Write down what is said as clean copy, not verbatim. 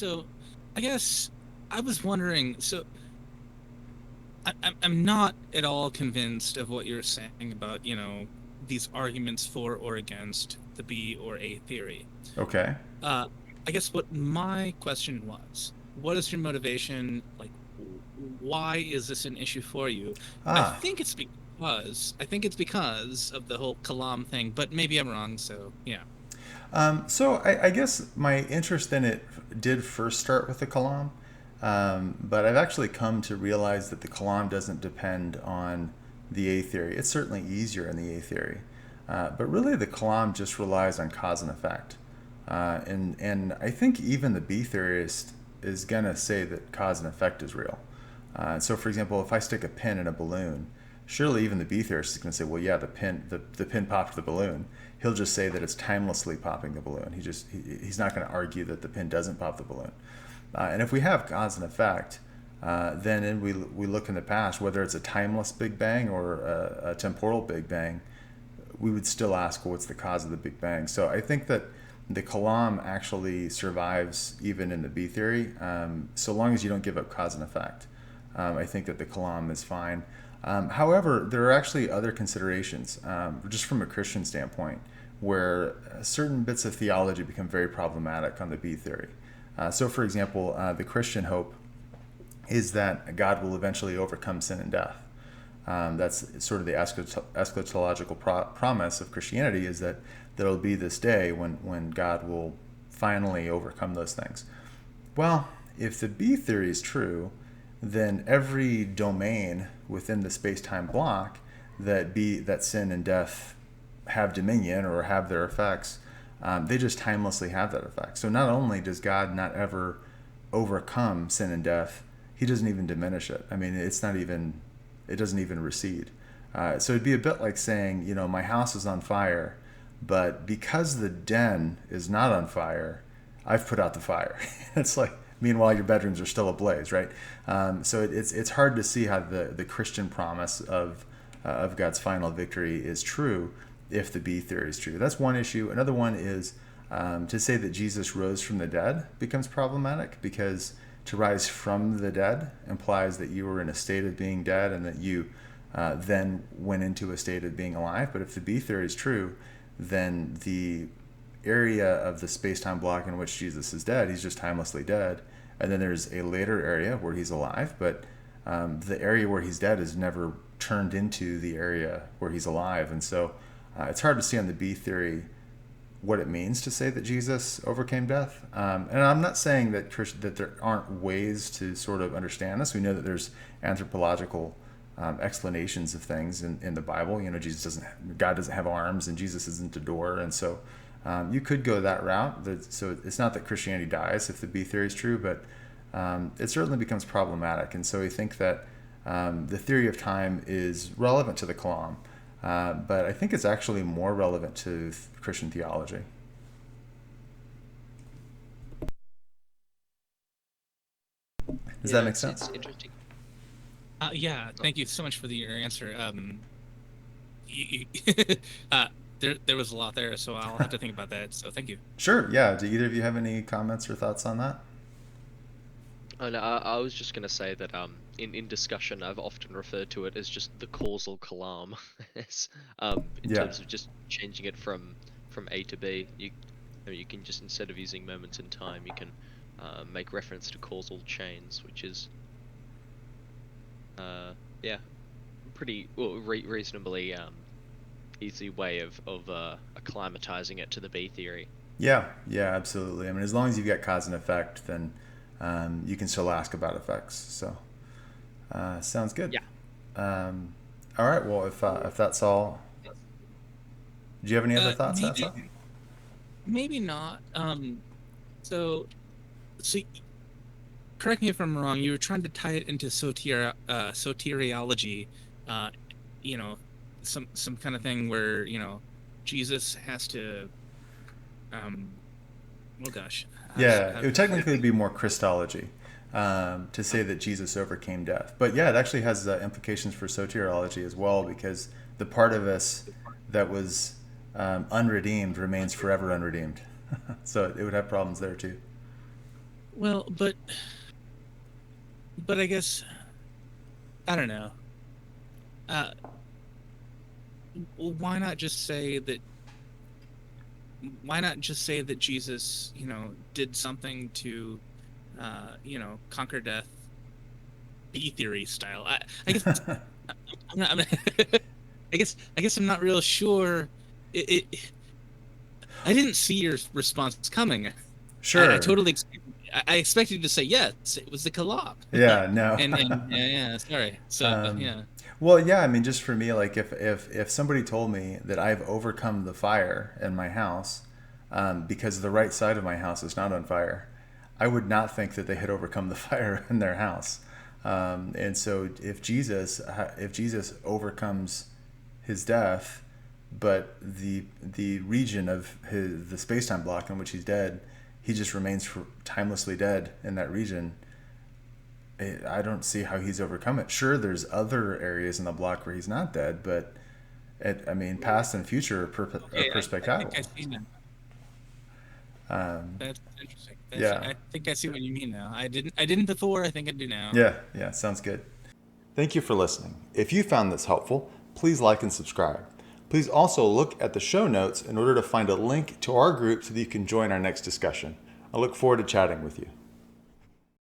So I guess I was wondering, so I'm not at all convinced of what you're saying about, these arguments for or against the B or A theory. Okay. Uh, I guess what my question was, what is your motivation? Like, why is this an issue for you? Ah, I think it's because of the whole Kalam thing, but maybe I'm wrong. So yeah. so I guess my interest in it did first start with the Kalam, but I've actually come to realize that the Kalam doesn't depend on the A theory. It's certainly easier in the A theory, but really the Kalam just relies on cause and effect. And I think even the B theorist is gonna say that cause and effect is real. So, for example, if I stick a pin in a balloon, surely even the B theorist is going to say, well, yeah, the pin popped the balloon. He'll just say that it's timelessly popping the balloon. He's not going to argue that the pin doesn't pop the balloon. And if we have cause and effect, then we look in the past, whether it's a timeless Big Bang or a temporal Big Bang, we would still ask, well, what's the cause of the Big Bang? So I think that the Kalam actually survives even in the B theory, so long as you don't give up cause and effect. I think that the Kalam is fine. However, there are actually other considerations, just from a Christian standpoint, where certain bits of theology become very problematic on the B theory. So, for example, the Christian hope is that God will eventually overcome sin and death. That's sort of the eschatological promise of Christianity, is that there'll be this day when God will finally overcome those things. Well, if the B theory is true, then every domain within the space-time block that sin and death have dominion or have their effects, they just timelessly have that effect. So not only does God not ever overcome sin and death, he doesn't even diminish it. I mean, it doesn't even recede. So it'd be a bit like saying, my house is on fire, but because the den is not on fire, I've put out the fire. It's like, meanwhile, your bedrooms are still ablaze, right? So it's hard to see how the Christian promise of God's final victory is true if the B theory is true. That's one issue. Another one is to say that Jesus rose from the dead becomes problematic, because to rise from the dead implies that you were in a state of being dead and that you then went into a state of being alive. But if the B theory is true, then the area of the space-time block in which Jesus is dead, he's just timelessly dead. And then there's a later area where he's alive, but the area where he's dead is never turned into the area where he's alive. And so it's hard to see on the B theory what it means to say that Jesus overcame death. And I'm not saying that there aren't ways to sort of understand this. We know that there's anthropological explanations of things in the Bible. God doesn't have arms, and Jesus isn't a door, and so you could go that route. So it's not that Christianity dies if the B theory is true, but it certainly becomes problematic. And so we think that the theory of time is relevant to the Kalam, but I think it's actually more relevant to Christian theology. Does that Yeah, make it's sense? interesting. Yeah. Oh, Thank you so much for your answer. uh, there was a lot there, so I'll have to think about that. So thank you. Sure. Yeah. Do either of you have any comments or thoughts on that? and I was just gonna say that in discussion I've often referred to it as just the causal Kalam, as, in Yeah. terms of just changing it from A to B. You can just, instead of using moments in time, you can make reference to causal chains, which is yeah, pretty well, reasonably easy way of acclimatizing it to the B theory. Yeah. Yeah. Absolutely. I mean, as long as you've got cause and effect, then you can still ask about effects. So sounds good. Yeah. Um, all right. Well, if that's all, do you have any other thoughts, Asa? Maybe not. So so correct me if I'm wrong. You were trying to tie it into soteriology, uh, you know, some kind of thing where Jesus has to, um, oh gosh, Yeah, how it would how to technically think. be more Christology to say that Jesus overcame death. But yeah, it actually has implications for soteriology as well, because the part of us that was unredeemed remains forever unredeemed. So it would have problems there too. Well, but I guess I don't know. Uh, why not just say that? Why not just say that Jesus, did something to, conquer death, B theory style? I guess I'm not. I guess I'm not real sure. I didn't see your response coming. I Sure. totally I expected you to say yes. It was the collab. Yeah, no. And yeah, sorry. So Um, yeah. well, yeah, I mean, just for me, like if somebody told me that I've overcome the fire in my house because the right side of my house is not on fire, I would not think that they had overcome the fire in their house. And so, if Jesus overcomes his death, but the region of the space time block in which he's dead, he just remains timelessly dead in that region. I don't see how he's overcome it. Sure, there's other areas in the block where he's not dead, but I mean, past and future are Okay, I think I perspectival. see now. Um, That's interesting. yeah, I think I see what you mean now. I didn't before, I think I do now. yeah, sounds good. Thank you for listening. If you found this helpful, please like and subscribe. Please also look at the show notes in order to find a link to our group so that you can join our next discussion. I look forward to chatting with you.